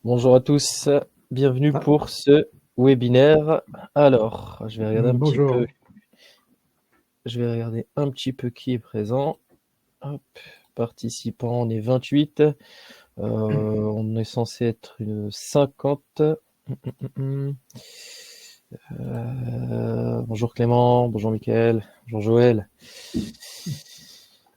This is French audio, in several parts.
Bonjour à tous, bienvenue Ah, pour ce webinaire. Alors, bonjour. je vais regarder un petit peu qui est présent. Hop, participants, on est 28. On est censé être une 50. Bonjour Clément, bonjour Mickaël, bonjour Joël.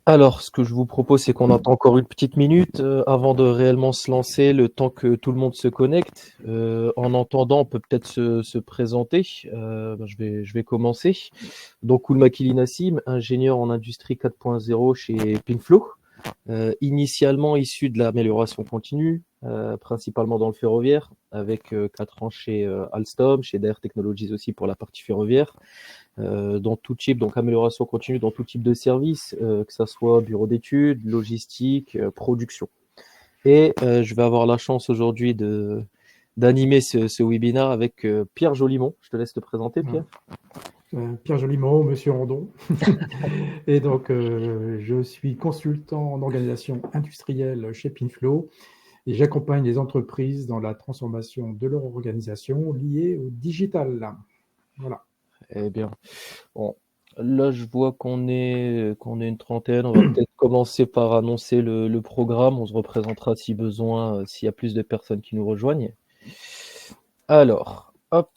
Alors, ce que je vous propose, c'est qu'on attend encore une petite minute avant de réellement se lancer, le temps que tout le monde se connecte. En entendant, on peut peut-être se présenter. Je vais commencer. Donc, Oulmakili Nassim, ingénieur en industrie 4.0 chez Pinkflow. Initialement issu de l'amélioration continue, principalement dans le ferroviaire, avec 4 ans chez Alstom, chez DR Technologies aussi pour la partie ferroviaire dans tout type, donc amélioration continue dans tout type de service, que ça soit bureau d'études, logistique, production. Et je vais avoir la chance aujourd'hui d'animer ce webinaire avec Pierre Jolimont. Je te laisse te présenter, Ah, Pierre. Pierre Jolimont, Monsieur Rondon. Et donc, je suis consultant en organisation industrielle chez Pinflow et j'accompagne les entreprises dans la transformation de leur organisation liée au digital. Voilà. Eh bien, bon, là je vois qu'on est une trentaine. On va peut-être commencer par annoncer le programme. On se représentera si besoin, s'il y a plus de personnes qui nous rejoignent. Alors, hop,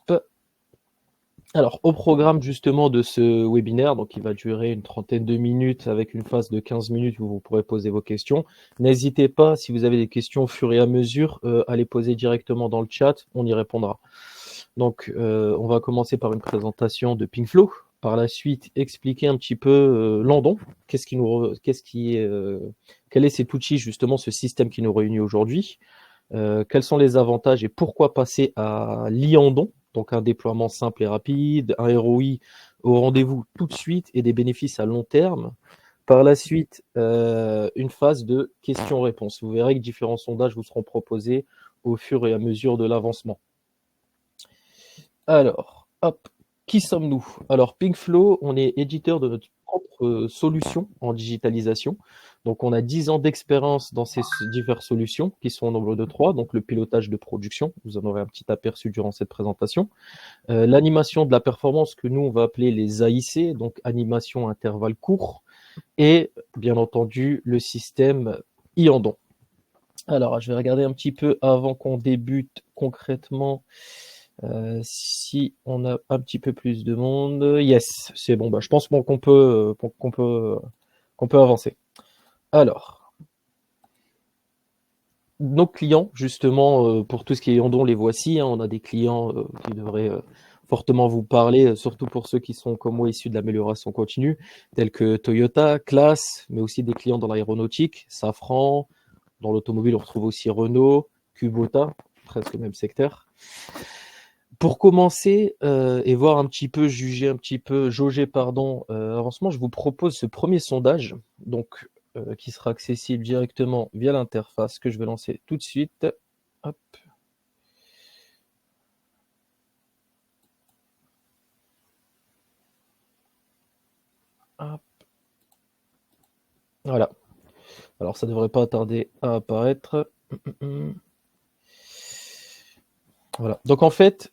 Alors, au programme justement de ce webinaire, donc il va durer une trentaine de minutes avec une phase de 15 minutes où vous pourrez poser vos questions. N'hésitez pas, si vous avez des questions au fur et à mesure, à les poser directement dans le chat, on y répondra. Donc, on va commencer par une présentation de Pinkflow. Par la suite, expliquer un petit peu Landon, quel est cet outil justement, ce système qui nous réunit aujourd'hui. Quels sont les avantages et pourquoi passer à l'IANDON, donc un déploiement simple et rapide, un ROI au rendez-vous tout de suite et des bénéfices à long terme. Par la suite, une phase de questions-réponses. Vous verrez que différents sondages vous seront proposés au fur et à mesure de l'avancement. Alors, hop, qui sommes-nous? Alors, Pinkflow, on est éditeur de notre propre solution en digitalisation. Donc, on a 10 ans d'expérience dans ces diverses solutions qui sont au nombre de 3. Donc, le pilotage de production, vous en aurez un petit aperçu durant cette présentation. L'animation de la performance que nous, on va appeler les AIC, donc animation intervalle court. Et, bien entendu, le système IANDON. Alors, je vais regarder un petit peu avant qu'on débute concrètement si on a un petit peu plus de monde, yes, c'est bon. Bah, je pense qu'on peut avancer. Alors, nos clients, justement, pour tout ce qui est Yondon, les voici. Hein, on a des clients qui devraient fortement vous parler, surtout pour ceux qui sont comme moi issus de l'amélioration continue, tels que Toyota, Class, mais aussi des clients dans l'aéronautique, Safran. Dans l'automobile, on retrouve aussi Renault, Kubota, presque le même secteur. Pour commencer et voir un petit peu, jauger pardon, avancement, je vous propose ce premier sondage, donc qui sera accessible directement via l'interface que je vais lancer tout de suite. Hop. Hop. Voilà. Alors ça devrait pas tarder à apparaître. Voilà. Donc en fait,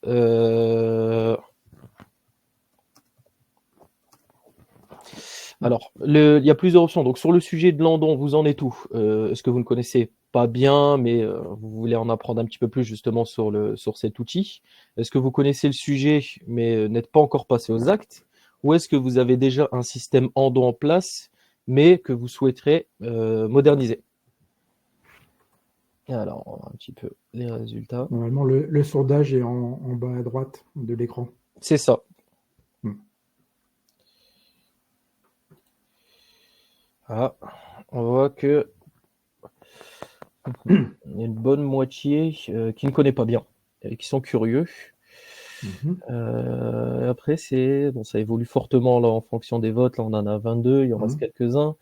alors, il y a plusieurs options. Donc, sur le sujet de Landon, vous en êtes où? Est-ce que vous ne connaissez pas bien, mais vous voulez en apprendre un petit peu plus justement sur cet outil? Est-ce que vous connaissez le sujet, mais n'êtes pas encore passé aux actes? Ou est-ce que vous avez déjà un système Ando en place, mais que vous souhaiterez moderniser? Alors, on va un petit peu les résultats. Normalement, le sondage est en bas à droite de l'écran. C'est ça. Hmm. Ah, on voit que il y a une bonne moitié qui ne connaît pas bien et qui sont curieux. Mhm. Après, ça évolue fortement là en fonction des votes. Là, on en a 22, il en reste Mhm. quelques-uns.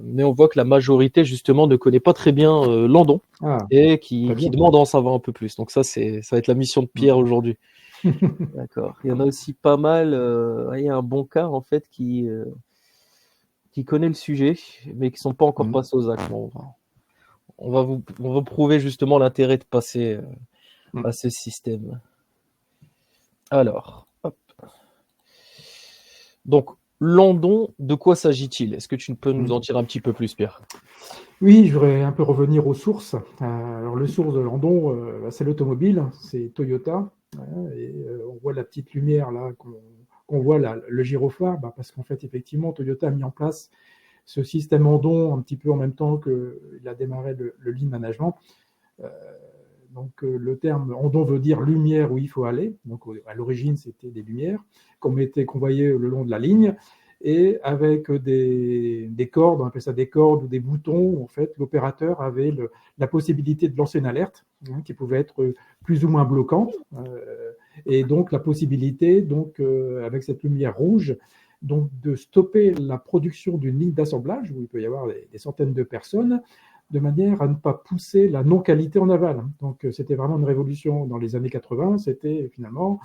Mais on voit que la majorité, justement, ne connaît pas très bien Landon Ah, et très qui bien. demande à en savoir un peu plus. Donc ça va être la mission de Pierre Mhm. aujourd'hui. D'accord. Il y en a aussi pas mal. Il y a un bon quart, en fait, qui connaît le sujet, mais qui sont pas encore Mhm. passés aux actes. Bon, on va prouver justement l'intérêt de passer Mm. à ce système. Alors, hop. Donc, Landon, de quoi s'agit-il? Est-ce que tu peux nous en dire un petit peu plus, Pierre? Oui, je voudrais un peu revenir aux sources. Alors, le source de Landon, c'est l'automobile, c'est Toyota. Et on voit la petite lumière là qu'on voit là, le gyrophare, parce qu'en fait, effectivement, Toyota a mis en place ce système Andon un petit peu en même temps qu'il a démarré le lean management. Donc, le terme Andon veut dire lumière où il faut aller. Donc, à l'origine, c'était des lumières qu'on voyait le long de la ligne. Et avec des cordes, on appelle ça des cordes ou des boutons, en fait, l'opérateur avait la possibilité de lancer une alerte qui pouvait être plus ou moins bloquante. Et donc, la possibilité, donc, avec cette lumière rouge, donc, de stopper la production d'une ligne d'assemblage où il peut y avoir des centaines de personnes, de manière à ne pas pousser la non-qualité en aval. Donc, c'était vraiment une révolution dans les années 80. C'était finalement,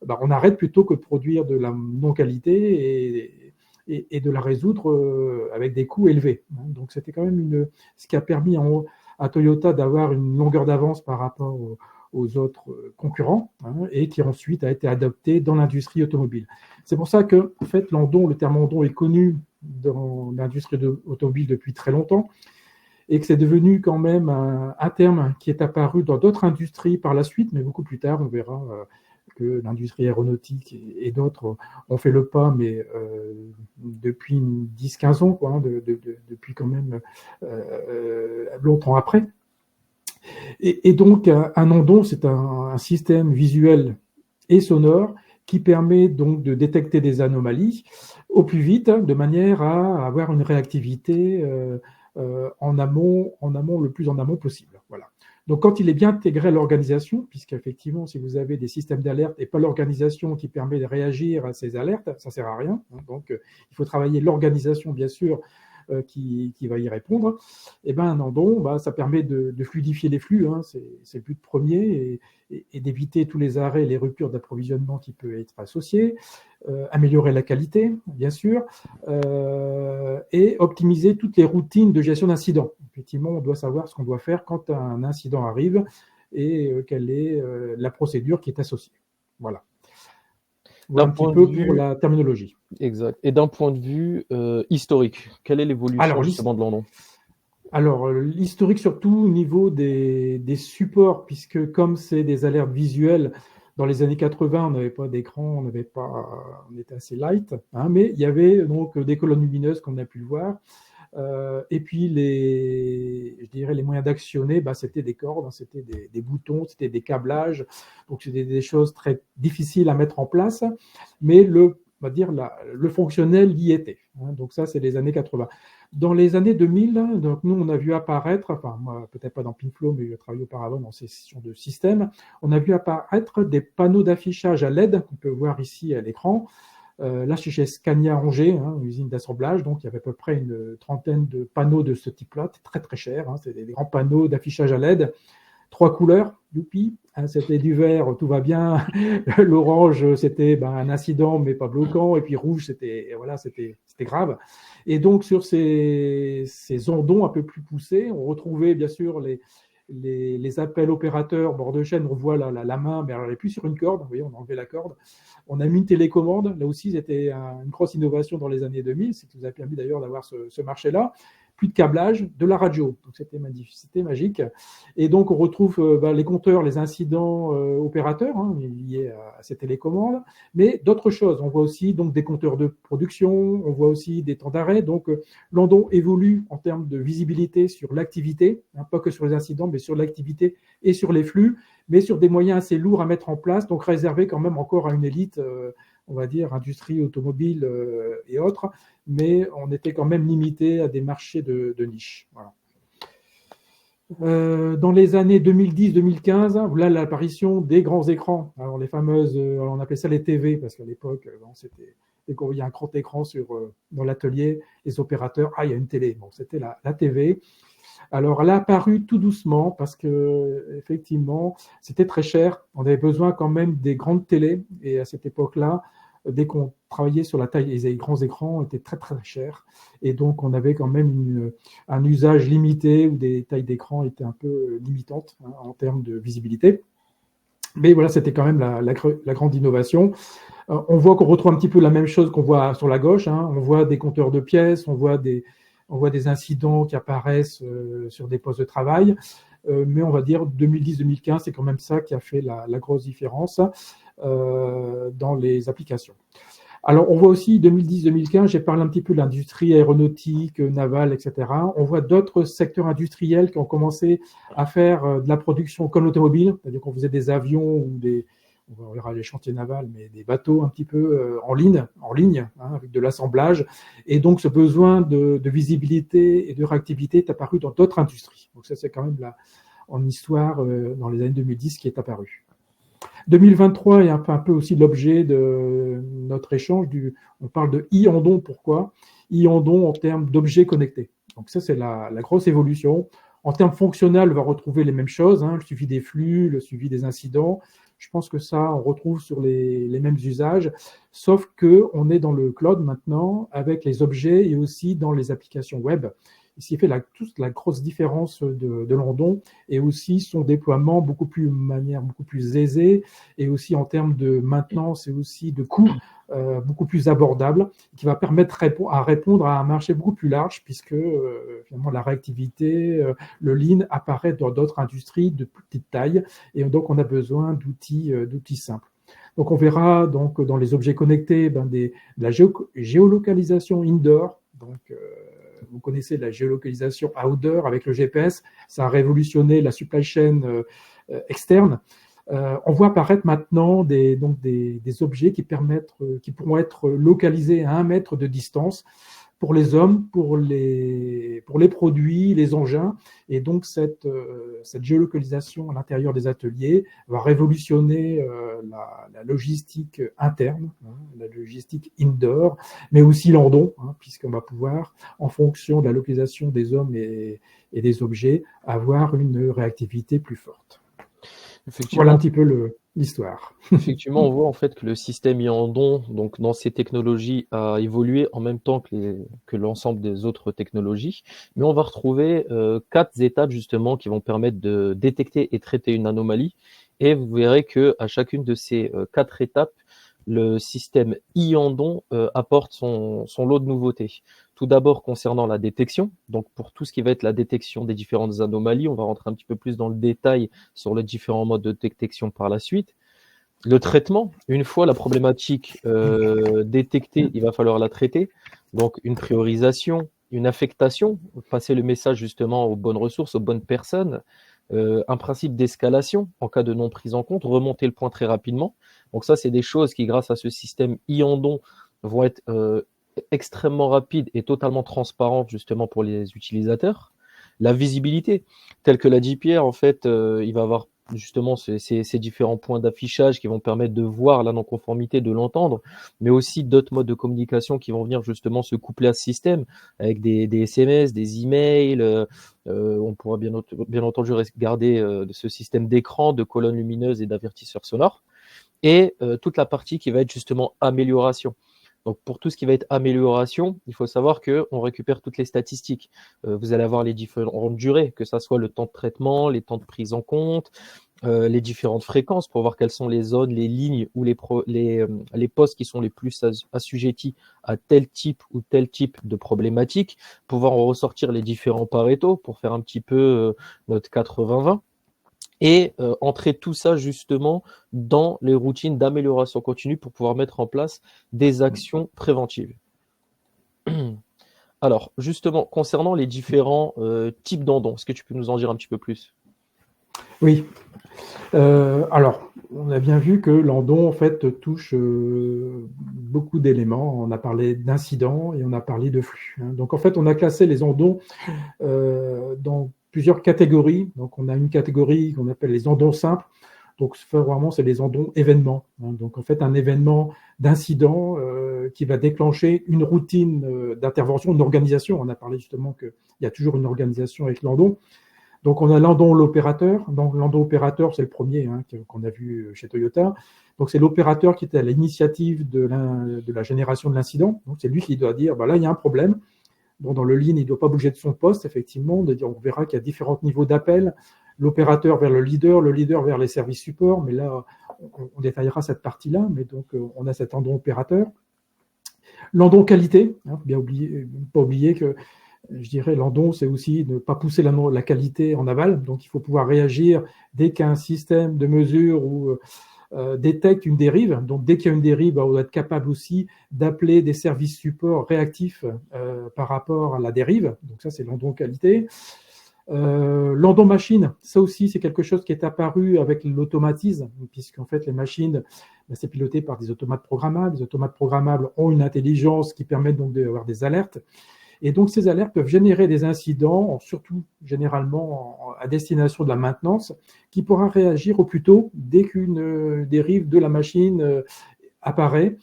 on arrête plutôt que de produire de la non-qualité et de la résoudre avec des coûts élevés. Donc, c'était quand même ce qui a permis à Toyota d'avoir une longueur d'avance par rapport aux autres concurrents et qui ensuite a été adopté dans l'industrie automobile. C'est pour ça que, en fait, le terme Andon est connu dans l'industrie automobile depuis très longtemps, et que c'est devenu quand même un terme qui est apparu dans d'autres industries par la suite, mais beaucoup plus tard, on verra que l'industrie aéronautique et d'autres ont fait le pas, mais depuis 10-15 ans, quoi, depuis quand même longtemps après. Et donc, un Andon, c'est un système visuel et sonore qui permet donc de détecter des anomalies au plus vite, de manière à avoir une réactivité en amont, le plus en amont possible. Voilà. Donc, quand il est bien intégré à l'organisation, puisqu'effectivement, si vous avez des systèmes d'alerte et pas l'organisation qui permet de réagir à ces alertes, ça ne sert à rien. Donc, il faut travailler l'organisation, bien sûr, qui va y répondre. Et un Andon, ça permet de fluidifier les flux, c'est le but premier, et d'éviter tous les arrêts, les ruptures d'approvisionnement qui peuvent être associées, améliorer la qualité, bien sûr, et optimiser toutes les routines de gestion d'incidents. Effectivement, on doit savoir ce qu'on doit faire quand un incident arrive et quelle est la procédure qui est associée. Voilà. Voilà un petit peu pour la terminologie. Exact. Et d'un point de vue historique, quelle est l'évolution justement de Landon? Alors, l'historique surtout au niveau des supports, puisque comme c'est des alertes visuelles, dans les années 80, on n'avait pas d'écran, on était assez light, mais il y avait donc des colonnes lumineuses comme on a pu le voir. Et puis, les moyens d'actionner, c'était des cordes, c'était des boutons, c'était des câblages. Donc, c'était des choses très difficiles à mettre en place, mais le fonctionnel y était. Donc, ça, c'est les années 80. Dans les années 2000, donc nous, on a vu apparaître, enfin, moi, peut-être pas dans Pinflow, mais je travaillé auparavant dans ces sessions de système, on a vu apparaître des panneaux d'affichage à LED, qu'on peut voir ici à l'écran. Là, je suis chez Scania Angers, une usine d'assemblage, donc il y avait à peu près une trentaine de panneaux de ce type-là, très très cher. C'est des grands panneaux d'affichage à LED, 3 couleurs, youpi. C'était du vert, tout va bien. L'orange, c'était un incident, mais pas bloquant. Et puis rouge, c'était grave. Et donc, sur ces ondons un peu plus poussés, on retrouvait bien sûr les appels opérateurs bord de chaîne. On voit la main, mais elle n'est plus sur une corde. Vous voyez, on a enlevé la corde. On a mis une télécommande. Là aussi, c'était une grosse innovation dans les années 2000. C'est ce qui nous a permis d'ailleurs d'avoir ce marché-là. Plus de câblage, de la radio. Donc, c'était magnifique, c'était magique. Et donc, on retrouve les compteurs, les incidents opérateurs liés à ces télécommandes, mais d'autres choses. On voit aussi donc des compteurs de production, on voit aussi des temps d'arrêt. Donc, Landon évolue en termes de visibilité sur l'activité, pas que sur les incidents, mais sur l'activité et sur les flux, mais sur des moyens assez lourds à mettre en place, donc réservés quand même encore à une élite, on va dire, industrie automobile et autres, mais on était quand même limité à des marchés de niche. Voilà. Dans les années 2010-2015, là, l'apparition des grands écrans. Alors, les fameuses, on appelait ça les TV, parce qu'à l'époque, c'était dès qu'on voyait un grand écran dans l'atelier, les opérateurs, il y a une télé. Bon, c'était la TV. Alors, elle a apparu tout doucement parce que, effectivement, c'était très cher. On avait besoin quand même des grandes télés. Et à cette époque-là, dès qu'on travaillait sur la taille, les grands écrans étaient très très chers. Et donc, on avait quand même un usage limité où des tailles d'écran étaient un peu limitantes en termes de visibilité. Mais voilà, c'était quand même la grande innovation. On voit qu'on retrouve un petit peu la même chose qu'on voit sur la gauche. On voit des compteurs de pièces, on voit des incidents qui apparaissent sur des postes de travail. Mais on va dire 2010-2015, c'est quand même ça qui a fait la grosse différence dans les applications. Alors, on voit aussi 2010-2015, j'ai parlé un petit peu de l'industrie aéronautique, navale, etc. On voit d'autres secteurs industriels qui ont commencé à faire de la production comme l'automobile, c'est-à-dire qu'on faisait des avions ou on verra les chantiers navals, mais des bateaux un petit peu en ligne, avec de l'assemblage. Et donc, ce besoin de visibilité et de réactivité est apparu dans d'autres industries. Donc, ça, c'est quand même en histoire, dans les années 2010, qui est apparu. 2023 est un peu aussi l'objet de notre échange. On parle de e-andon, pourquoi? E-andon en termes d'objets connectés. Donc ça, c'est la grosse évolution. En termes fonctionnels, on va retrouver les mêmes choses, le suivi des flux, le suivi des incidents. Je pense que ça, on retrouve sur les mêmes usages, sauf qu'on est dans le cloud maintenant avec les objets et aussi dans les applications web. Ce qui fait toute la grosse différence de l'Andon et aussi son déploiement de manière beaucoup plus aisée et aussi en termes de maintenance et aussi de coûts beaucoup plus abordable, qui va permettre à répondre à un marché beaucoup plus large puisque finalement la réactivité, le lean apparaît dans d'autres industries de plus petite taille et donc on a besoin d'outils simples. Donc on verra donc dans les objets connectés de la géolocalisation indoor, donc vous connaissez la géolocalisation outdoor avec le GPS, ça a révolutionné la supply chain externe. On voit apparaître maintenant des objets qui pourront être localisés à 1 mètre de distance pour les hommes, pour les produits, les engins. Et donc, cette géolocalisation à l'intérieur des ateliers va révolutionner la logistique interne, la logistique indoor, mais aussi l'andon, puisqu'on va pouvoir, en fonction de la localisation des hommes et des objets, avoir une réactivité plus forte. Voilà un petit peu l'histoire. Effectivement, on voit en fait que le système Yandon, donc dans ces technologies, a évolué en même temps que l'ensemble des autres technologies. Mais on va retrouver 4 étapes justement qui vont permettre de détecter et traiter une anomalie. Et vous verrez que à chacune de ces 4 étapes, le système Yandon apporte son lot de nouveautés. Tout d'abord concernant la détection. Donc pour tout ce qui va être la détection des différentes anomalies, on va rentrer un petit peu plus dans le détail sur les différents modes de détection par la suite. Le traitement, une fois la problématique détectée, il va falloir la traiter. Donc une priorisation, une affectation, passer le message justement aux bonnes ressources, aux bonnes personnes, un principe d'escalation en cas de non prise en compte, remonter le point très rapidement. Donc ça, c'est des choses qui, grâce à ce système Yandon, vont être extrêmement rapides et totalement transparentes justement pour les utilisateurs. La visibilité, telle que l'a dit Pierre, en fait, il va avoir justement ces différents points d'affichage qui vont permettre de voir la non-conformité, de l'entendre, mais aussi d'autres modes de communication qui vont venir justement se coupler à ce système avec des SMS, des emails. On pourra bien entendu garder ce système d'écran, de colonnes lumineuses et d'avertisseurs sonores. Et toute la partie qui va être justement amélioration. Donc pour tout ce qui va être amélioration, il faut savoir qu'on récupère toutes les statistiques. Vous allez avoir les différentes durées, que ça soit le temps de traitement, les temps de prise en compte, les différentes fréquences pour voir quelles sont les zones, les lignes ou les postes qui sont les plus assujettis à tel type ou tel type de problématique, pouvoir en ressortir les différents Pareto pour faire un petit peu notre 80-20. Et entrer tout ça justement dans les routines d'amélioration continue pour pouvoir mettre en place des actions préventives. Alors, justement, concernant les différents types d'endons, est-ce que tu peux nous en dire un petit peu plus? Oui. Alors, on a bien vu que l'endon, en fait, touche beaucoup d'éléments. On a parlé d'incidents et on a parlé de flux. Donc, en fait, on a classé les endons dans plusieurs catégories. Donc, on a une catégorie qu'on appelle les endons simples. Donc, vraiment, c'est les endons événements. Donc, en fait, un événement d'incident qui va déclencher une routine d'intervention, une organisation. On a parlé justement qu'il y a toujours une organisation avec l'endon. Donc, on a Landon l'opérateur. Donc, Landon opérateur, c'est le premier qu'on a vu chez Toyota. Donc, c'est l'opérateur qui était à l'initiative de la génération de l'incident. Donc, c'est lui qui doit dire, là, il y a un problème. Donc, dans le lean, il ne doit pas bouger de son poste, effectivement. On verra qu'il y a différents niveaux d'appel. L'opérateur vers le leader vers les services support. Mais là, on détaillera cette partie-là. Mais donc, on a cet Landon opérateur. Landon qualité. Pas oublier que, je dirais, Landon, c'est aussi ne pas pousser la qualité en aval. Donc, il faut pouvoir réagir dès qu'un système de mesure ou détecte une dérive. Donc, dès qu'il y a une dérive, on doit être capable aussi d'appeler des services support réactifs par rapport à la dérive. Donc, ça, c'est Landon qualité. Landon machine, ça aussi, c'est quelque chose qui est apparu avec l'automatisme, puisqu'en fait, les machines, c'est piloté par des automates programmables. Les automates programmables ont une intelligence qui permet donc d'avoir des alertes. Et donc, ces alertes peuvent générer des incidents, surtout généralement à destination de la maintenance, qui pourra réagir au plus tôt dès qu'une dérive de la machine apparaît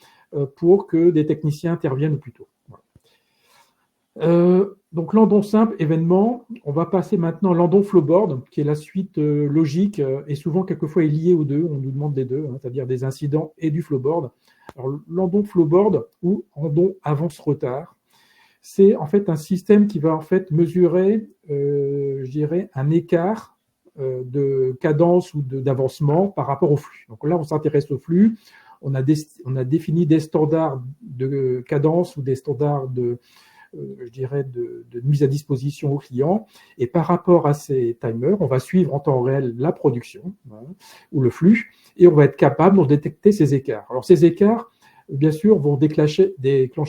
pour que des techniciens interviennent au plus tôt. Voilà. Donc, Landon simple, événement. On va passer maintenant à Landon flowboard, qui est la suite logique et souvent, quelquefois, est liée aux deux. On nous demande des deux, c'est-à-dire des incidents et du flowboard. Alors, Landon flowboard ou Landon avance-retard, c'est en fait un système qui va en fait mesurer, je dirais, un écart de cadence ou d'avancement par rapport au flux. Donc là, on s'intéresse au flux. On a défini des standards de cadence ou des standards je dirais, de mise à disposition au client. Et par rapport à ces timers, on va suivre en temps réel la production ou le flux et on va être capable de détecter ces écarts. Alors, ces écarts, bien sûr, vont déclencher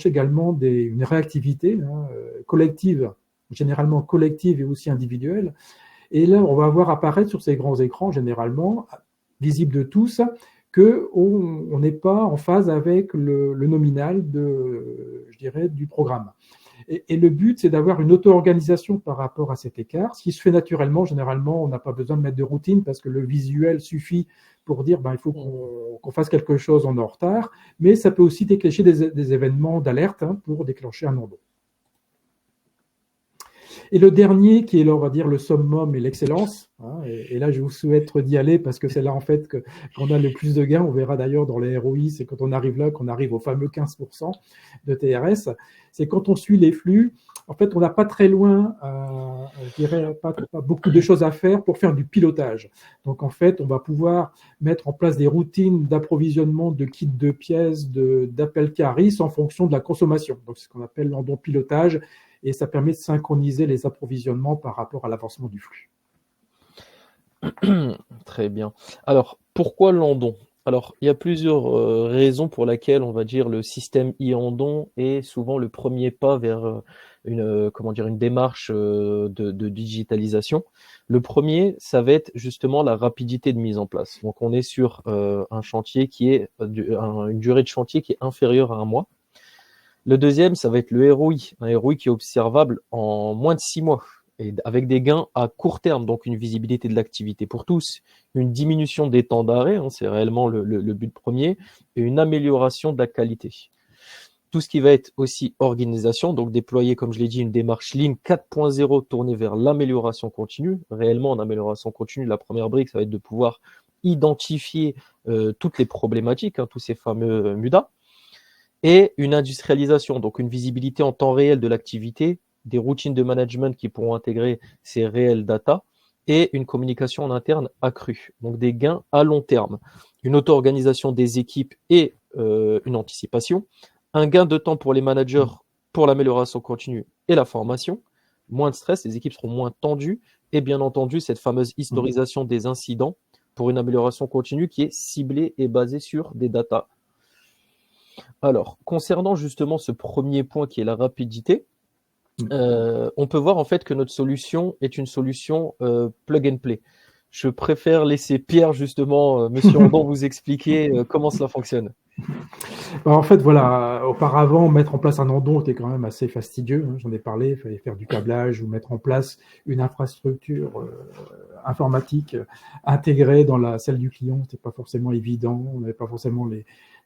également une réactivité collective, généralement collective et aussi individuelle. Et là, on va voir apparaître sur ces grands écrans, généralement, visibles de tous, qu'on n'est pas en phase avec le nominal je dirais, du programme. Et le but, c'est d'avoir une auto-organisation par rapport à cet écart, ce qui se fait naturellement. Généralement, on n'a pas besoin de mettre de routine parce que le visuel suffit pour dire il faut qu'on fasse quelque chose, on est en retard. Mais ça peut aussi déclencher des événements d'alerte pour déclencher un landon. Et le dernier, qui est là, on va dire, le summum et l'excellence, et là, je vous souhaite d'y aller parce que c'est là, en fait, qu'on a le plus de gains. On verra d'ailleurs dans les ROI, c'est quand on arrive là, qu'on arrive au fameux 15% de TRS. C'est quand on suit les flux, en fait, on n'a pas très loin, je dirais, pas beaucoup de choses à faire pour faire du pilotage. Donc, en fait, on va pouvoir mettre en place des routines d'approvisionnement de kits de pièces, d'appels CARIS en fonction de la consommation. Donc, c'est ce qu'on appelle landon pilotage. Et ça permet de synchroniser les approvisionnements par rapport à l'avancement du flux. Très bien. Alors, pourquoi Landon? Alors, il y a plusieurs raisons pour lesquelles, on va dire, le système e-Landon est souvent le premier pas vers une démarche de digitalisation. Le premier, ça va être justement la rapidité de mise en place. Donc, on est sur un chantier qui est une durée de chantier qui est inférieure à 1 mois. Le deuxième, ça va être le ROI, un ROI qui est observable en moins de 6 mois et avec des gains à court terme, donc une visibilité de l'activité pour tous, une diminution des temps d'arrêt, c'est réellement le but premier, et une amélioration de la qualité. Tout ce qui va être aussi organisation, donc déployer, comme je l'ai dit, une démarche Lean 4.0 tournée vers l'amélioration continue. Réellement, en amélioration continue, la première brique, ça va être de pouvoir identifier toutes les problématiques, tous ces fameux MUDA. Et une industrialisation, donc une visibilité en temps réel de l'activité, des routines de management qui pourront intégrer ces réels data et une communication en interne accrue. Donc des gains à long terme, une auto-organisation des équipes et une anticipation, un gain de temps pour les managers pour l'amélioration continue et la formation, moins de stress, les équipes seront moins tendues et bien entendu cette fameuse historisation des incidents pour une amélioration continue qui est ciblée et basée sur des data. Alors, concernant justement ce premier point qui est la rapidité, on peut voir en fait que notre solution est une solution plug and play. Je préfère laisser Pierre justement, Monsieur Andon, vous expliquer comment cela fonctionne. En fait, voilà, auparavant, mettre en place un Andon était quand même assez fastidieux. J'en ai parlé, il fallait faire du câblage ou mettre en place une infrastructure informatique intégrée dans la salle du client. C'était pas forcément évident. On n'avait pas forcément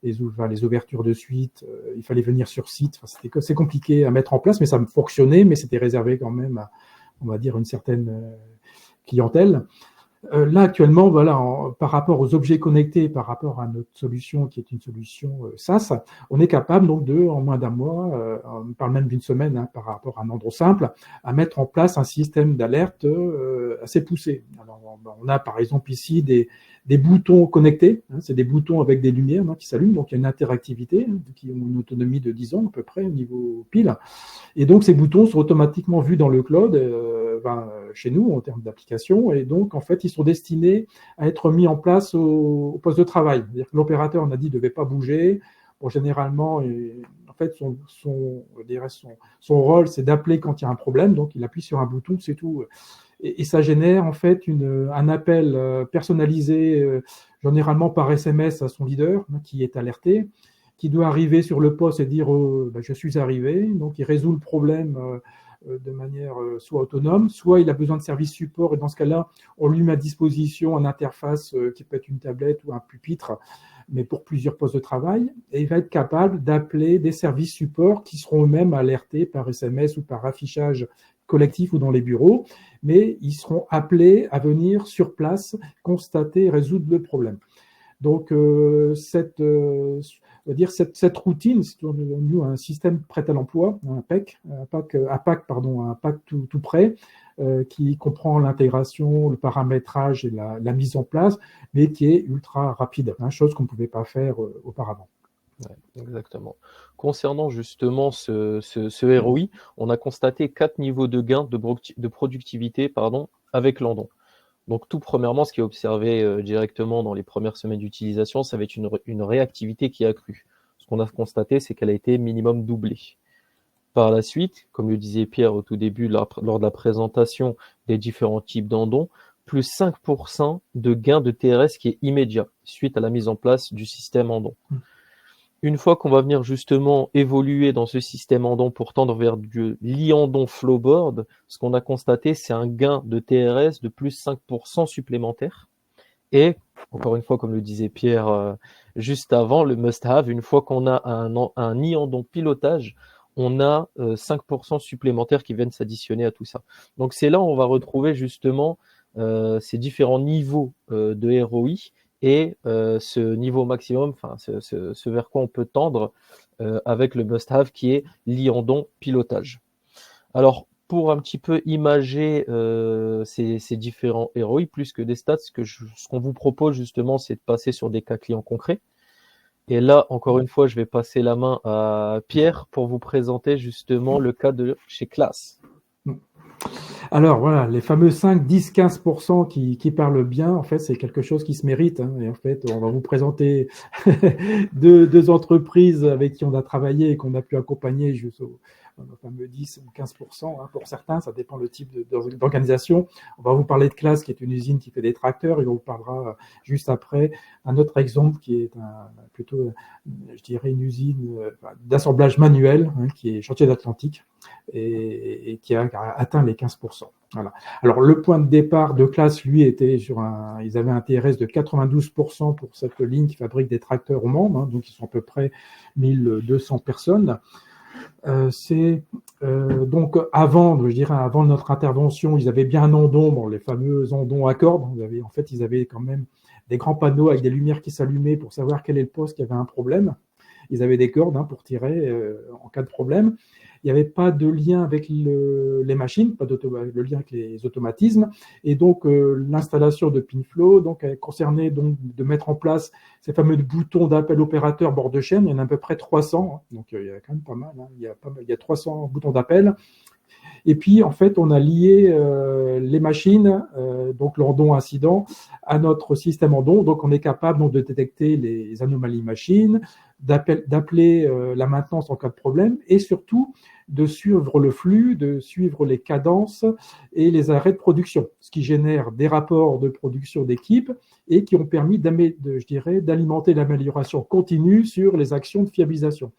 les ouvertures de suite. Il fallait venir sur site. C'est compliqué à mettre en place, mais ça fonctionnait, mais c'était réservé quand même à, on va dire, une certaine clientèle. Là, actuellement, voilà, par rapport aux objets connectés, par rapport à notre solution qui est une solution SaaS, on est capable donc en moins d'un mois, on parle même d'une semaine hein, par rapport à un endroit simple, à mettre en place un système d'alerte assez poussé. Alors, on a par exemple ici des boutons connectés, hein, c'est des boutons avec des lumières hein, qui s'allument, donc il y a une interactivité hein, qui ont une autonomie de 10 ans à peu près au niveau pile. Et donc, ces boutons sont automatiquement vus dans le cloud, chez nous, en termes d'application. Et donc, en fait, ils sont destinés à être mis en place au poste de travail. C'est-à-dire que l'opérateur, on a dit, ne devait pas bouger. Bon, généralement, en fait, son rôle, c'est d'appeler quand il y a un problème. Donc, il appuie sur un bouton, c'est tout. Et ça génère, en fait, un appel personnalisé, généralement par SMS à son leader, hein, qui est alerté, qui doit arriver sur le poste et dire je suis arrivé. Donc, il résout le problème de manière soit autonome, soit il a besoin de service support. Et dans ce cas-là, on lui met à disposition une interface qui peut être une tablette ou un pupitre, mais pour plusieurs postes de travail. Et il va être capable d'appeler des services support qui seront eux-mêmes alertés par SMS ou par affichage collectif ou dans les bureaux, mais ils seront appelés à venir sur place constater et résoudre le problème. Donc, cette routine, c'est un système prêt à l'emploi, un PAC tout prêt, qui comprend l'intégration, le paramétrage et la mise en place, mais qui est ultra rapide, hein, chose qu'on ne pouvait pas faire auparavant. Ouais, exactement. Concernant justement ce ROI, on a constaté 4 niveaux de gain de productivité avec Landon. Donc tout premièrement, ce qui est observé directement dans les premières semaines d'utilisation, ça va être une réactivité qui a accrue. Ce qu'on a constaté, c'est qu'elle a été minimum doublée. Par la suite, comme le disait Pierre au tout début lors de la présentation des différents types d'endons, plus 5% de gain de TRS qui est immédiat suite à la mise en place du système endon. Une fois qu'on va venir justement évoluer dans ce système endon pour tendre vers du l'e-endon flowboard, ce qu'on a constaté, c'est un gain de TRS de plus 5% supplémentaire. Et, encore une fois, comme le disait Pierre juste avant, le must-have, une fois qu'on a un e-endon pilotage, on a 5% supplémentaires qui viennent s'additionner à tout ça. Donc c'est là où on va retrouver justement ces différents niveaux de ROI et ce niveau maximum, enfin ce vers quoi on peut tendre avec le must-have qui est l'e-endon pilotage. Alors, pour un petit peu imager ces différents ROI, plus que des stats, ce qu'on vous propose justement, c'est de passer sur des cas clients concrets. Et là, encore une fois, je vais passer la main à Pierre pour vous présenter justement le cas de chez Class. Alors voilà, les fameux 5, 10, 15% qui parlent bien, en fait, c'est quelque chose qui se mérite. Hein, et en fait, on va vous présenter deux entreprises avec qui on a travaillé et qu'on a pu accompagner jusqu'au fameux 10 ou 15%, hein, pour certains, ça dépend le type d'organisation. On va vous parler de Class, qui est une usine qui fait des tracteurs, et on vous parlera juste après un autre exemple qui est plutôt, je dirais, une usine d'assemblage manuel, hein, qui est Chantier d'Atlantique, et qui a atteint les 15%. Voilà. Alors, le point de départ de Class, lui, était ils avaient un TRS de 92% pour cette ligne qui fabrique des tracteurs aux membres, hein, donc ils sont à peu près 1200 personnes. Donc avant notre intervention, ils avaient bien un endon, les fameux endons à cordes. En fait, ils avaient quand même des grands panneaux avec des lumières qui s'allumaient pour savoir quel est le poste qui avait un problème. Ils avaient des cordes pour tirer en cas de problème. Il n'y avait pas de lien avec les machines, pas de lien avec les automatismes. Et donc, l'installation de PinFlow concernait donc de mettre en place ces fameux boutons d'appel opérateur bord de chaîne. Il y en a à peu près 300. Hein. Donc, il y a quand même pas mal. Hein. Il y a 300 boutons d'appel. Et puis, en fait, on a lié les machines, donc l'endon incident, à notre système endon. Donc, on est capable donc, de détecter les anomalies machines, d'appeler la maintenance en cas de problème et surtout de suivre le flux, de suivre les cadences et les arrêts de production, ce qui génère des rapports de production d'équipe et qui ont permis d'alimenter l'amélioration continue sur les actions de fiabilisation.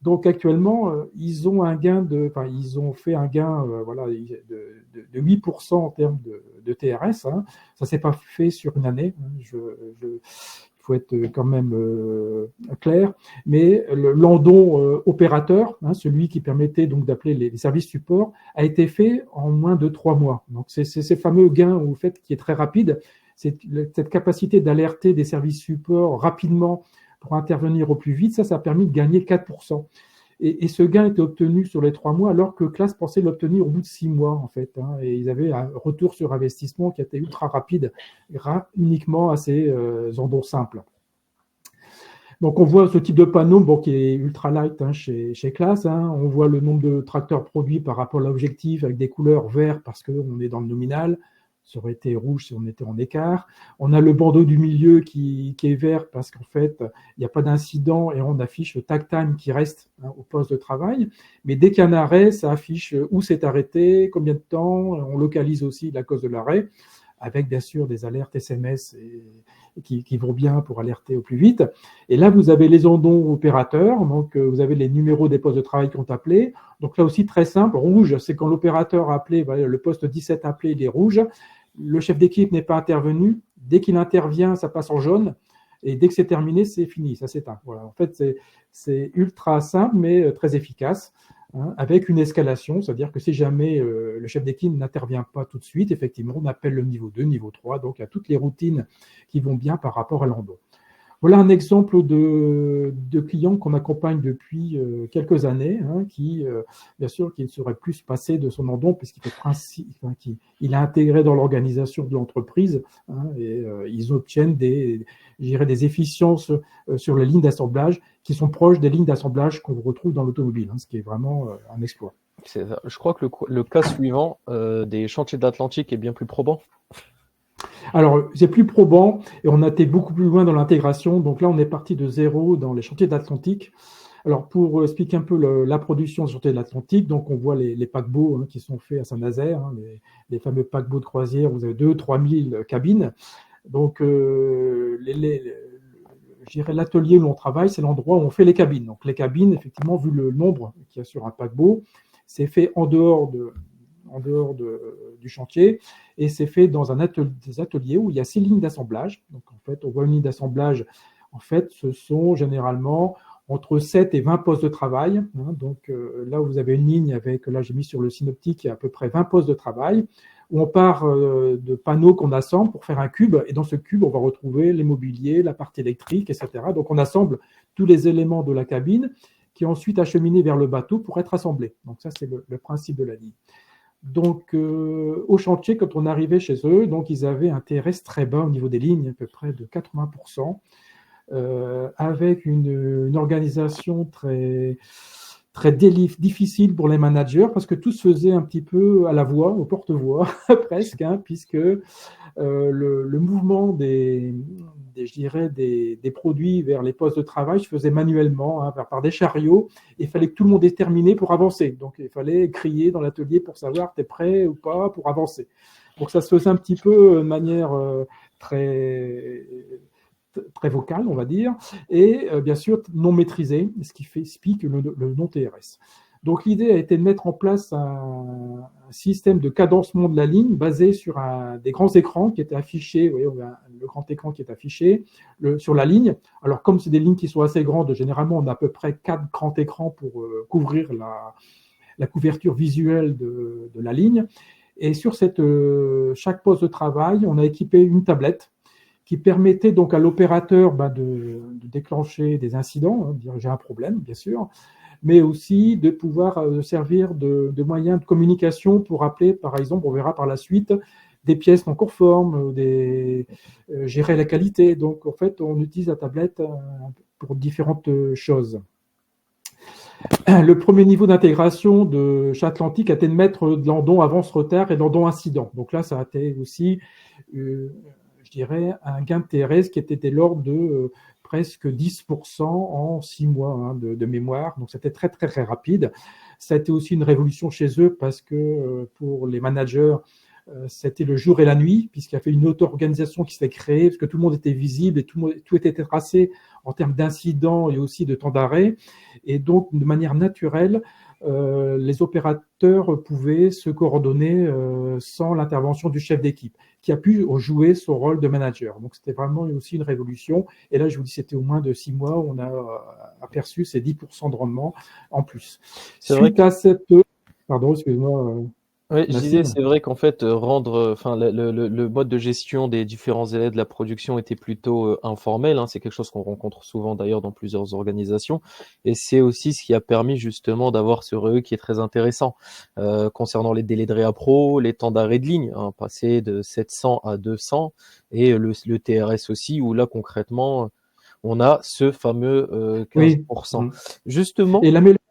Donc actuellement, ils ont fait un gain de 8% en termes de TRS. Hein. Ça ne s'est pas fait sur une année. Il faut être quand même clair, mais le landon opérateur, celui qui permettait donc d'appeler les services support, a été fait en moins de 3 mois. Donc c'est ces fameux gains au fait qui est très rapide, c'est cette capacité d'alerter des services support rapidement pour intervenir au plus vite, ça a permis de gagner 4%. Et ce gain était obtenu sur les 3 mois, alors que Class pensait l'obtenir au bout de 6 mois, en fait. Et ils avaient un retour sur investissement qui était ultra rapide, uniquement à ces endroits simples. Donc, on voit ce type de panneau qui est ultra light chez Class. On voit le nombre de tracteurs produits par rapport à l'objectif avec des couleurs vert parce qu'on est dans le nominal. Ça aurait été rouge si on était en écart. On a le bandeau du milieu qui est vert parce qu'en fait, il n'y a pas d'incident et on affiche le tag time qui reste au poste de travail. Mais dès qu'il y a un arrêt, ça affiche où c'est arrêté, combien de temps. On localise aussi la cause de l'arrêt, avec bien sûr des alertes SMS qui vont bien pour alerter au plus vite. Et là, vous avez les ondons opérateurs. Donc, vous avez les numéros des postes de travail qui ont appelé. Donc là aussi, très simple. Rouge, c'est quand l'opérateur a appelé, le poste 17 a appelé, il est rouge. Le chef d'équipe n'est pas intervenu. Dès qu'il intervient, ça passe en jaune. Et dès que c'est terminé, c'est fini, ça s'éteint. Voilà. En fait, c'est ultra simple, mais très efficace, avec une escalation. C'est-à-dire que si jamais le chef d'équipe n'intervient pas tout de suite, effectivement, on appelle le niveau 2, niveau 3. Donc, il y a toutes les routines qui vont bien par rapport à l'endo. Voilà un exemple de client qu'on accompagne depuis quelques années, qui, bien sûr, qui ne serait plus se passer de son endon puisqu'il il a intégré dans l'organisation de l'entreprise et ils obtiennent des efficiences sur les lignes d'assemblage qui sont proches des lignes d'assemblage qu'on retrouve dans l'automobile, ce qui est vraiment un exploit. Je crois que le cas suivant des chantiers de l'Atlantique est bien plus probant. Alors, c'est plus probant et on a été beaucoup plus loin dans l'intégration. Donc là, on est parti de zéro dans les chantiers de l'Atlantique. Alors, pour expliquer un peu la production des chantiers de l'Atlantique, donc on voit les paquebots qui sont faits à Saint-Nazaire, les fameux paquebots de croisière, vous avez 2 000 à 3 000 cabines. Donc, je dirais l'atelier où on travaille, c'est l'endroit où on fait les cabines. Donc, les cabines, effectivement, vu le nombre qu'il y a sur un paquebot, c'est fait en dehors du chantier et c'est fait dans des ateliers où il y a 6 lignes d'assemblage. Donc en fait, on voit une ligne d'assemblage. En fait, ce sont généralement entre 7 et 20 postes de travail. Donc là, vous avez une ligne avec, là j'ai mis sur le synoptique, il y a à peu près 20 postes de travail où on part de panneaux qu'on assemble pour faire un cube. Et dans ce cube, on va retrouver les mobiliers, la partie électrique, etc. Donc on assemble tous les éléments de la cabine qui est ensuite acheminé vers le bateau pour être assemblé. Donc ça, c'est le principe de la ligne. Donc, au chantier, quand on arrivait chez eux, donc ils avaient un TRS très bas au niveau des lignes, à peu près de 80%, avec une organisation très, très difficile pour les managers, parce que tout se faisait un petit peu à la voix, au porte-voix, presque, puisque le mouvement je dirais des produits vers les postes de travail se faisait manuellement par des chariots. Il fallait que tout le monde ait terminé pour avancer. Donc, il fallait crier dans l'atelier pour savoir t'es prêt ou pas pour avancer. Donc, ça se faisait un petit peu de manière très, très vocale, on va dire, et bien sûr non maîtrisée, ce qui explique le non-TRS. Donc, l'idée a été de mettre en place un système de cadencement de la ligne basé sur des grands écrans qui étaient affichés. Vous voyez, on a le grand écran qui est affiché sur la ligne. Alors, comme c'est des lignes qui sont assez grandes, généralement, on a à peu près 4 grands écrans pour couvrir la couverture visuelle de la ligne. Et sur chaque poste de travail, on a équipé une tablette qui permettait donc à l'opérateur de déclencher des incidents, dire j'ai un problème, bien sûr, mais aussi de pouvoir servir de moyens de communication pour appeler, par exemple, on verra par la suite, des pièces non conformes, gérer la qualité. Donc, en fait, on utilise la tablette pour différentes choses. Le premier niveau d'intégration de chez Atlantique a été de mettre de l'endon avance-retard et d'endon incident. Donc là, ça a été aussi, je dirais, un gain de TRS qui était de l'ordre de presque 10% en 6 mois de mémoire. Donc, c'était très, très, très rapide. Ça a été aussi une révolution chez eux parce que pour les managers, c'était le jour et la nuit, puisqu'il y a fait une auto-organisation qui s'est créée, parce que tout le monde était visible et tout était tracé en termes d'incidents et aussi de temps d'arrêt. Et donc, de manière naturelle, les opérateurs pouvaient se coordonner sans l'intervention du chef d'équipe, qui a pu jouer son rôle de manager. Donc c'était vraiment aussi une révolution. Et là, je vous dis, c'était au moins de 6 mois où on a aperçu ces 10% de rendement en plus. C'est vrai Suite que à cette... Pardon, excuse-moi, Oui, je disais, Nassim. c'est vrai qu'en fait, enfin, le mode de gestion des différents élèves de la production était plutôt informel, hein. C'est quelque chose qu'on rencontre souvent d'ailleurs dans plusieurs organisations. Et c'est aussi ce qui a permis justement d'avoir ce RE qui est très intéressant. Concernant les délais de réappro, les temps d'arrêt de ligne, hein, passer de 700 à 200, et le TRS aussi, où là concrètement, on a ce fameux Oui. 15%. Justement, Et l'amélioration...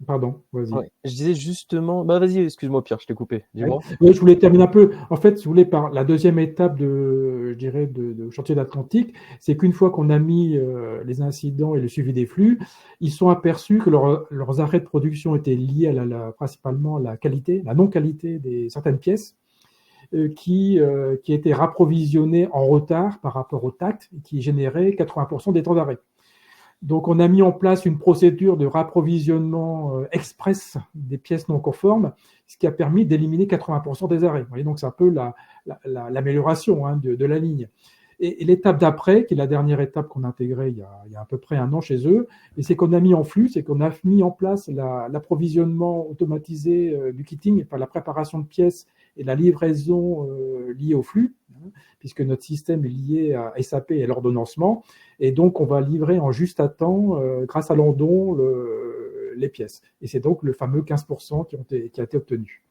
Pardon, vas-y. ouais, je disais justement, bah vas-y, excuse-moi Pierre, je t'ai coupé, Ouais. dis-moi. Oui, je voulais terminer un peu. En fait, si vous voulez, par la deuxième étape je dirais, de chantier d'Atlantique, c'est qu'une fois qu'on a mis les incidents et le suivi des flux, ils sont aperçus que leurs arrêts de production étaient liés à principalement à la qualité, la non-qualité des certaines pièces qui étaient rapprovisionnées en retard par rapport au tact et qui généraient 80% des temps d'arrêt. Donc, on a mis en place une procédure de rapprovisionnement express des pièces non conformes, ce qui a permis d'éliminer 80% des arrêts. Vous voyez, donc, c'est un peu l'amélioration de la ligne. Et l'étape d'après, qui est la dernière étape qu'on a intégrée il y a à peu près un an chez eux, et c'est qu'on a mis en flux, c'est qu'on a mis en place l'approvisionnement automatisé du kitting, enfin la préparation de pièces et la livraison liée au flux, hein, puisque notre système est lié à SAP et à l'ordonnancement. Et donc, on va livrer en juste à temps, grâce à Landon, les pièces. Et c'est donc le fameux 15% qui a été obtenu.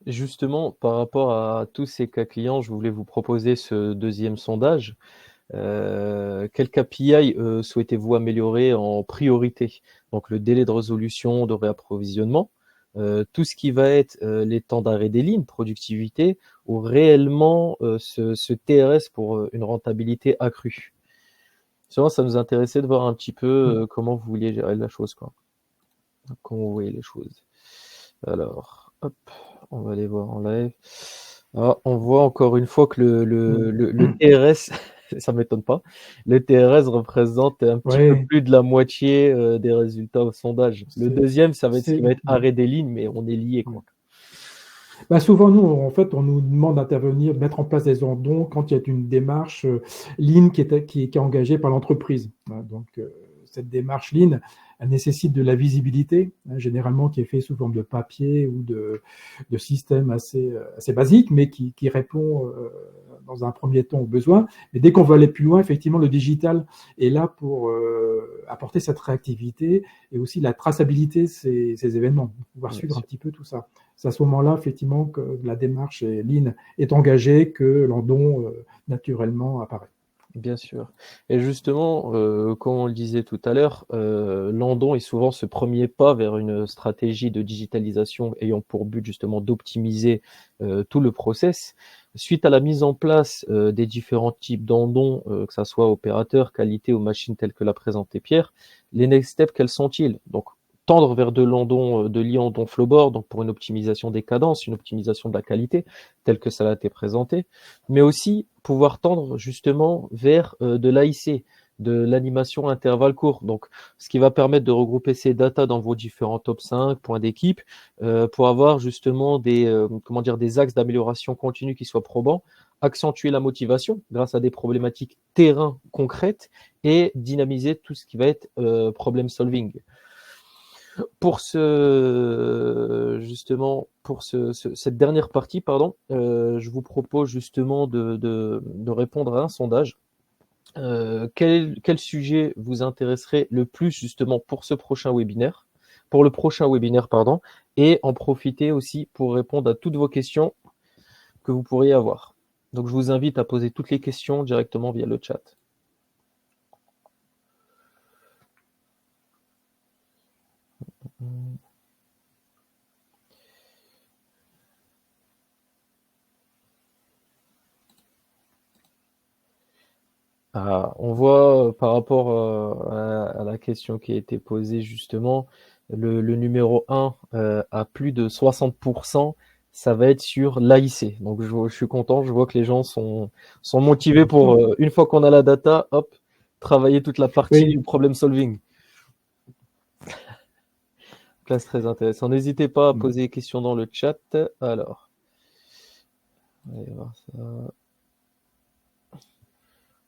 Justement, par rapport à tous ces cas clients, je voulais vous proposer ce deuxième sondage. Quel KPI souhaitez-vous améliorer en priorité? Donc le délai de résolution, de réapprovisionnement, tout ce qui va être les temps d'arrêt des lignes, productivité, ou réellement ce TRS pour une rentabilité accrue. Souvent, ça nous intéressait de voir un petit peu comment vous vouliez gérer la chose, quoi. Comment vous voyez les choses. Alors, hop, on va aller voir en live. Ah, on voit encore une fois que le TRS, ça m'étonne pas, le TRS représente un petit peu Oui, plus de la moitié des résultats au sondage. Le deuxième, ça va être ce qui va être arrêt des lignes, mais on est lié, quoi. bah souvent, nous, en fait, on nous demande d'intervenir, de mettre en place des endons quand il y a une démarche Lean qui est engagée par l'entreprise. Hein. Donc, cette démarche Lean, elle nécessite de la visibilité, hein, généralement qui est fait sous forme de papier ou de système assez basique, mais qui répond dans un premier temps aux besoins. Mais dès qu'on veut aller plus loin, effectivement, le digital est là pour apporter cette réactivité et aussi la traçabilité de ces événements, pouvoir Bien suivre un sûr. petit peu tout ça. C'est à ce moment-là, effectivement, que la démarche Lean est engagée, que l'endon, naturellement, apparaît. Bien sûr. Et justement, comme on le disait tout à l'heure, Landon est souvent ce premier pas vers une stratégie de digitalisation ayant pour but justement d'optimiser tout le process. Suite à la mise en place des différents types d'Andon, que ça soit opérateur, qualité ou machine telle que l'a présenté Pierre, les next steps, quels sont-ils? Donc, tendre vers de l'Andon, de l'Iandon Flowboard, donc pour une optimisation des cadences, une optimisation de la qualité, telle que ça a été présenté, mais aussi pouvoir tendre justement vers de l'AIC, de l'animation à intervalles courts. Donc, ce qui va permettre de regrouper ces datas dans vos différents top 5 points d'équipe pour avoir justement des axes d'amélioration continue qui soient probants, accentuer la motivation grâce à des problématiques terrain concrètes et dynamiser tout ce qui va être problem solving. Pour cette dernière partie, pardon, je vous propose justement de répondre à un sondage. Quel sujet vous intéresserait le plus justement pour ce prochain webinaire, pour le prochain webinaire, pardon, et en profiter aussi pour répondre à toutes vos questions que vous pourriez avoir. Donc je vous invite à poser toutes les questions directement via le chat. On voit par rapport à la question qui a été posée justement, le numéro 1 à plus de 60%, ça va être sur l'AIC. Donc je suis content, je vois que les gens sont motivés pour, une fois qu'on a la data, hop, travailler toute la partie Oui, du problem solving. Donc classe très intéressante. N'hésitez pas à poser des questions dans le chat. Alors, on va voir ça.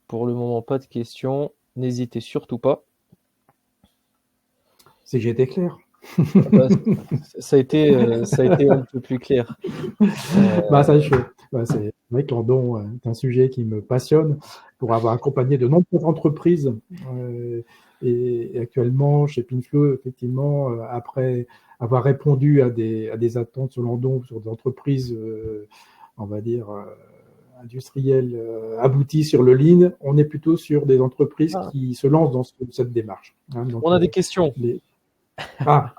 Pour le moment, pas de questions. N'hésitez surtout pas. C'est que j'ai été clair. Ça a été un peu plus clair. Ça, c'est vrai que l'Andon est un sujet qui me passionne pour avoir accompagné de nombreuses entreprises. Et actuellement, chez Pinflow, effectivement, après avoir répondu à des attentes sur l'Andon, sur des entreprises, on va dire, industrielles abouties sur le Lean, on est plutôt sur des entreprises qui se lancent dans cette démarche. Donc, on a des questions. Ah,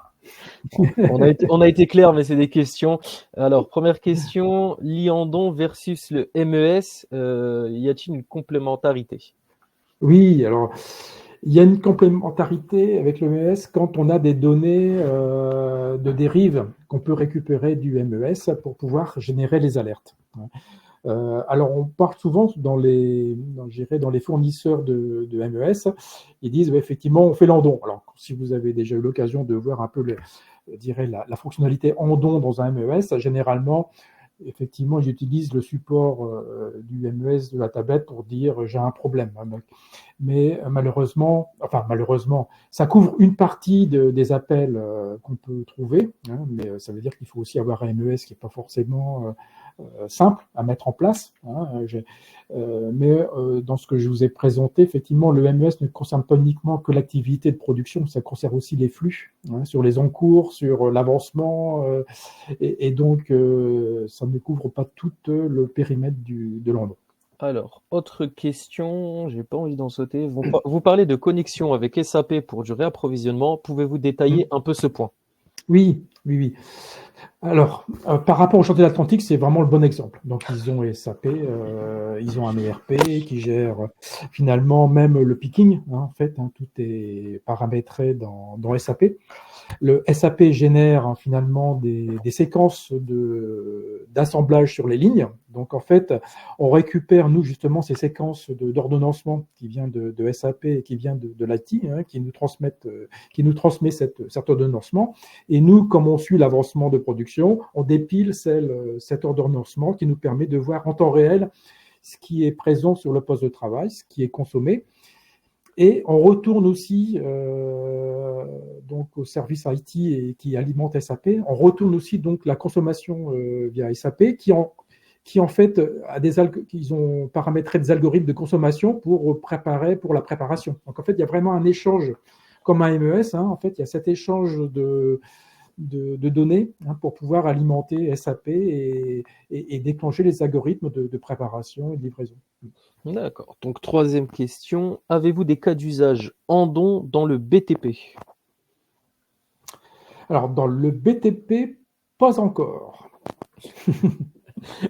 on a été clair, mais c'est des questions. Alors, première question, Liandon versus le MES, y a-t-il une complémentarité? Oui, alors, il y a une complémentarité avec le MES quand on a des données de dérive qu'on peut récupérer du MES pour pouvoir générer les alertes. Alors, on parle souvent dans les fournisseurs de MES, ils disent effectivement, on fait l'Andon. Alors, si vous avez déjà eu l'occasion de voir un peu la fonctionnalité Andon dans un MES, généralement, effectivement, j'utilise le support du MES de la tablette pour dire j'ai un problème. Mais malheureusement, ça couvre une partie des appels qu'on peut trouver, mais ça veut dire qu'il faut aussi avoir un MES qui n'est pas forcément simple à mettre en place. Mais dans ce que je vous ai présenté, effectivement, le MES ne concerne pas uniquement que l'activité de production, ça concerne aussi les flux, sur les encours, sur l'avancement, et donc ça ne couvre pas tout le périmètre de l'Andon. Alors, autre question, j'ai pas envie d'en sauter. Vous parlez de connexion avec SAP pour du réapprovisionnement. Pouvez-vous détailler un peu ce point? Oui. Alors, par rapport au chantier de l'Atlantique, c'est vraiment le bon exemple. Donc, ils ont SAP, ils ont un ERP qui gère finalement même le picking. En fait, tout est paramétré dans SAP. Le SAP génère finalement des séquences d'assemblage sur les lignes. Donc, en fait, on récupère, nous, justement, ces séquences d'ordonnancement qui vient de SAP et qui vient de l'IT, qui nous transmet cet ordonnancement. Et nous, comme on suit l'avancement de production, on dépile cet ordonnancement qui nous permet de voir en temps réel ce qui est présent sur le poste de travail, ce qui est consommé. Et on retourne aussi donc au service IT et qui alimente SAP. On retourne aussi donc la consommation via SAP qui en fait ils ont paramétré des algorithmes de consommation pour la préparation. Donc en fait, il y a vraiment un échange comme un MES. En fait, il y a cet échange de données pour pouvoir alimenter SAP et déclencher les algorithmes de préparation et de livraison. D'accord. Donc, troisième question. Avez-vous des cas d'usage Andon dans le BTP? Alors, dans le BTP, pas encore.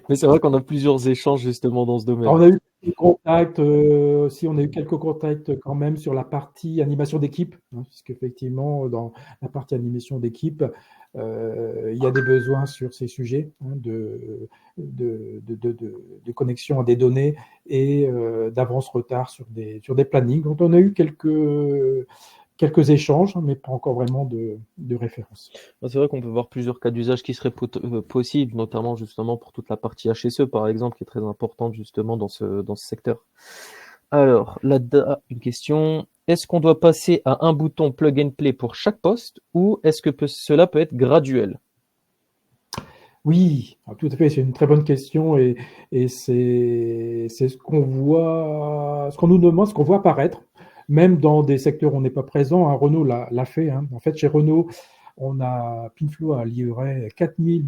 Mais c'est vrai qu'on a plusieurs échanges justement dans ce domaine. Alors, on a eu quelques contacts, on a eu quelques contacts quand même sur la partie animation d'équipe, puisqu'effectivement, dans la partie animation d'équipe, il y a des besoins sur ces sujets de connexion à des données et d'avance-retard sur des plannings. Donc, on a eu quelques échanges, mais pas encore vraiment de référence. C'est vrai qu'on peut voir plusieurs cas d'usage qui seraient possibles, notamment justement pour toute la partie HSE, par exemple, qui est très importante justement dans ce secteur. Alors, là, une question. Est-ce qu'on doit passer à un bouton plug and play pour chaque poste ou est-ce que cela peut être graduel? Oui, tout à fait, c'est une très bonne question et c'est ce qu'on voit, ce qu'on nous demande, ce qu'on voit apparaître, même dans des secteurs où on n'est pas présent. Renault l'a fait. En fait, chez Renault, Pinflow a livré 4000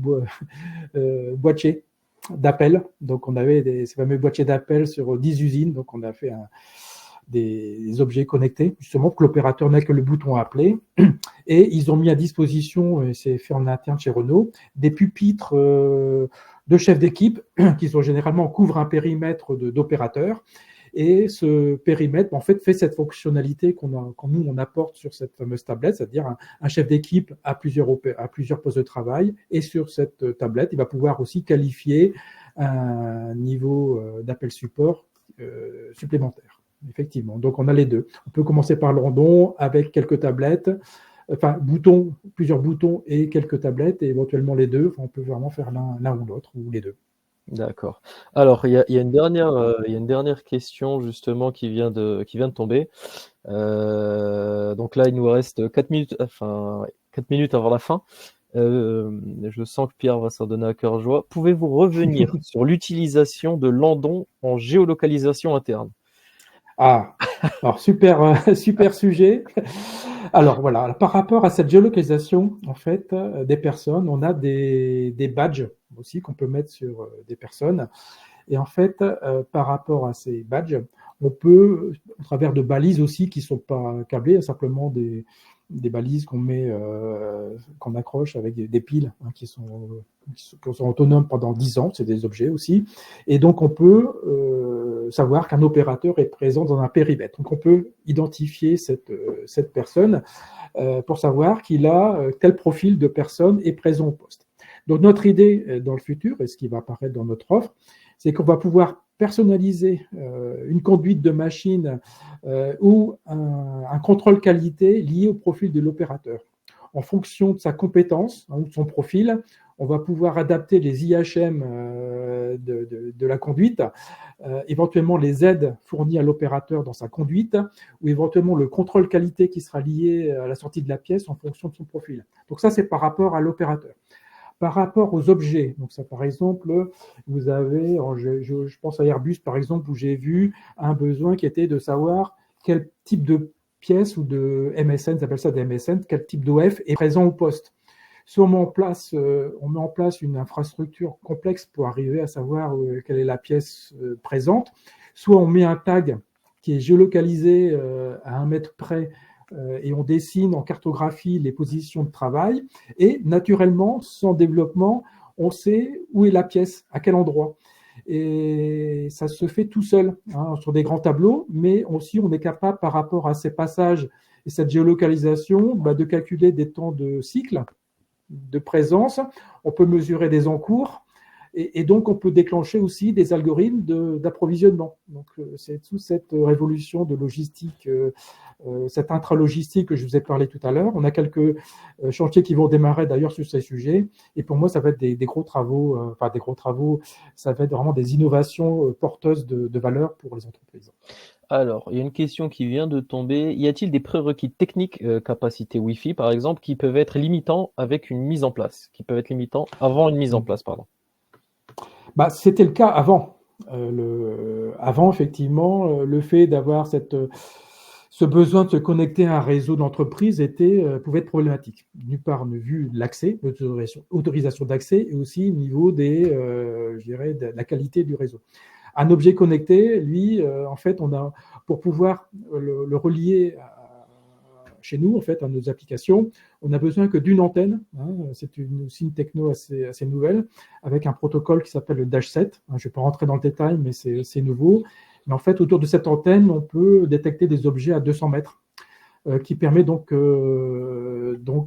boîtiers d'appels. Donc, on avait ces fameux boîtiers d'appels sur 10 usines. Donc, on a fait des objets connectés, justement, pour que l'opérateur n'ait que le bouton appeler. Et ils ont mis à disposition, et c'est fait en interne chez Renault, des pupitres de chefs d'équipe qui sont généralement couvrent un périmètre d'opérateurs. Et ce périmètre, en fait cette fonctionnalité qu'on nous apporte sur cette fameuse tablette, c'est-à-dire un chef d'équipe à plusieurs postes de travail. Et sur cette tablette, il va pouvoir aussi qualifier un niveau d'appel support supplémentaire. Effectivement. Donc, on a les deux. On peut commencer par l'Andon avec quelques tablettes enfin plusieurs boutons et quelques tablettes, et éventuellement les deux. Enfin, on peut vraiment faire l'un ou l'autre, ou les deux. D'accord. Alors, il y a il y a une dernière question justement qui vient de tomber. Donc là, il nous reste 4 minutes, enfin, ouais, 4 minutes avant la fin. Je sens que Pierre va s'en donner à cœur joie. Pouvez-vous revenir sur l'utilisation de Landon en géolocalisation interne? Ah, alors super, super sujet. Alors voilà, par rapport à cette géolocalisation, en fait, des personnes, on a des badges aussi qu'on peut mettre sur des personnes. Et en fait, par rapport à ces badges, on peut, au travers de balises aussi qui ne sont pas câblées, simplement des balises qu'on met, qu'on accroche avec des piles hein, qui sont autonomes pendant 10 ans, c'est des objets aussi. Et donc, on peut savoir qu'un opérateur est présent dans un périmètre. Donc, on peut identifier cette personne pour savoir qu'il a tel profil de personne est présent au poste. Donc, notre idée dans le futur, et ce qui va apparaître dans notre offre, c'est qu'on va pouvoir personnaliser une conduite de machine ou un contrôle qualité lié au profil de l'opérateur. En fonction de sa compétence hein, ou de son profil, on va pouvoir adapter les IHM de la conduite, éventuellement les aides fournies à l'opérateur dans sa conduite, ou éventuellement le contrôle qualité qui sera lié à la sortie de la pièce en fonction de son profil. Donc ça, c'est par rapport à l'opérateur. Par rapport aux objets, donc ça par exemple, vous avez, je pense à Airbus par exemple, où j'ai vu un besoin qui était de savoir quel type de pièce ou de MSN, ça s'appelle ça des MSN, quel type d'OF est présent au poste. Soit on met en place une infrastructure complexe pour arriver à savoir quelle est la pièce présente, soit on met un tag qui est géolocalisé à 1 mètre près et on dessine en cartographie les positions de travail. Et naturellement, sans développement, on sait où est la pièce, à quel endroit. Et ça se fait tout seul hein, sur des grands tableaux, mais aussi on est capable, par rapport à ces passages et cette géolocalisation, de calculer des temps de cycle, de présence. On peut mesurer des encours. Et donc, on peut déclencher aussi des algorithmes d'approvisionnement. Donc, c'est toute cette révolution de logistique, cette intralogistique que je vous ai parlé tout à l'heure. On a quelques chantiers qui vont démarrer d'ailleurs sur ces sujets. Et pour moi, ça va être des gros travaux, enfin des gros travaux, ça va être vraiment des innovations porteuses de valeur pour les entreprises. Alors, il y a une question qui vient de tomber. Y a-t-il des prérequis techniques, capacité Wi-Fi par exemple, qui peuvent être limitants avec une mise en place, qui peuvent être limitants avant une mise en place, pardon? C'était le cas avant. Avant, effectivement, le fait d'avoir ce besoin de se connecter à un réseau d'entreprise pouvait être problématique. D'une part, vu l'accès, l'autorisation d'accès, et aussi au niveau je dirais, de la qualité du réseau. Un objet connecté, lui, en fait, pour pouvoir le relier chez nous, en fait, à nos applications, on n'a besoin que d'une antenne. Hein, c'est aussi une techno assez nouvelle, avec un protocole qui s'appelle le DASH7. Je ne vais pas rentrer dans le détail, mais c'est nouveau. Mais en fait, autour de cette antenne, on peut détecter des objets à 200 mètres, qui permet donc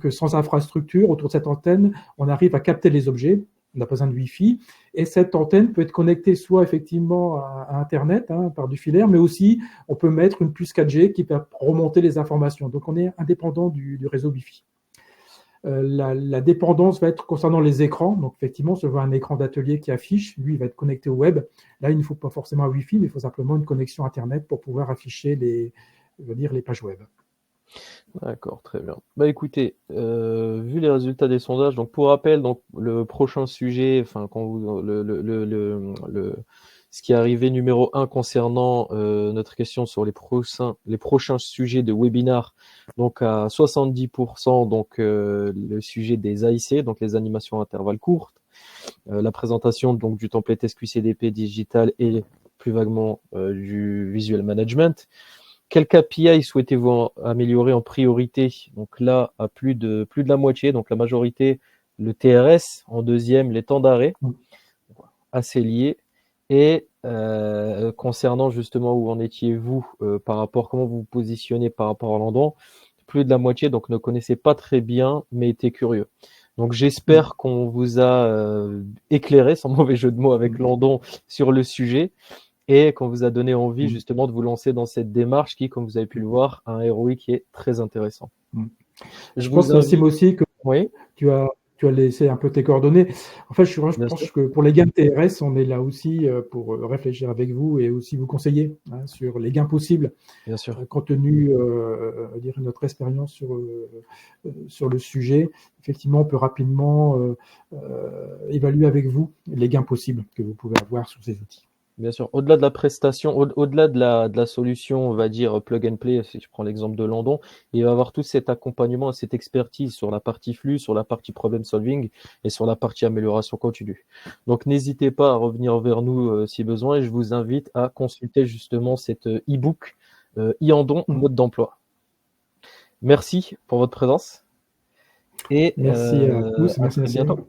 sans infrastructure, autour de cette antenne, on arrive à capter les objets. On n'a pas besoin de Wi-Fi. Et cette antenne peut être connectée soit effectivement à Internet hein, par du filaire, mais aussi on peut mettre une puce 4G qui peut remonter les informations. Donc on est indépendant du réseau Wi-Fi. La dépendance va être concernant les écrans. Donc effectivement, si on voit un écran d'atelier qui affiche, lui, il va être connecté au web. Là, il ne faut pas forcément un Wi-Fi, mais il faut simplement une connexion Internet pour pouvoir afficher les pages web. D'accord, très bien. Bah écoutez, vu les résultats des sondages, donc pour rappel, donc le prochain sujet, enfin quand vous ce qui est arrivé numéro 1 concernant notre question sur les prochains sujets de webinar, donc à 70%, donc le sujet des AIC, donc les animations à intervalles courtes, la présentation donc du template SQCDP digital et plus vaguement du visual management. Quel KPI souhaitez-vous améliorer en priorité? Donc là, à plus de la moitié, donc la majorité, le TRS. En deuxième, les temps d'arrêt, assez liés. Et concernant justement où en étiez-vous par rapport, comment vous vous positionnez par rapport à Landon, plus de la moitié donc ne connaissait pas très bien, mais était curieux. Donc j'espère qu'on vous a éclairé, sans mauvais jeu de mots, avec Landon sur le sujet, et qu'on vous a donné envie justement de vous lancer dans cette démarche qui, comme vous avez pu le voir, a un ROI qui est très intéressant. Je Je pense, vous Nassim, invite. aussi que Oui, tu as, tu as laissé un peu tes coordonnées. En fait, je bien sûr, pense que pour les gains de TRS, on est là aussi pour réfléchir avec vous et aussi vous conseiller sur les gains possibles, bien sûr. compte tenu de notre expérience sur le sujet. Effectivement, on peut rapidement évaluer avec vous les gains possibles que vous pouvez avoir sur ces outils. Bien sûr. Au-delà de la prestation, au-delà de la solution, on va dire plug and play, si je prends l'exemple de Landon, il va y avoir tout cet accompagnement, cette expertise sur la partie flux, sur la partie problem solving et sur la partie amélioration continue. Donc n'hésitez pas à revenir vers nous si besoin et je vous invite à consulter justement cet e-book Yandon, mode d'emploi. Merci pour votre présence et Merci à tous, à merci très bientôt. Nassim.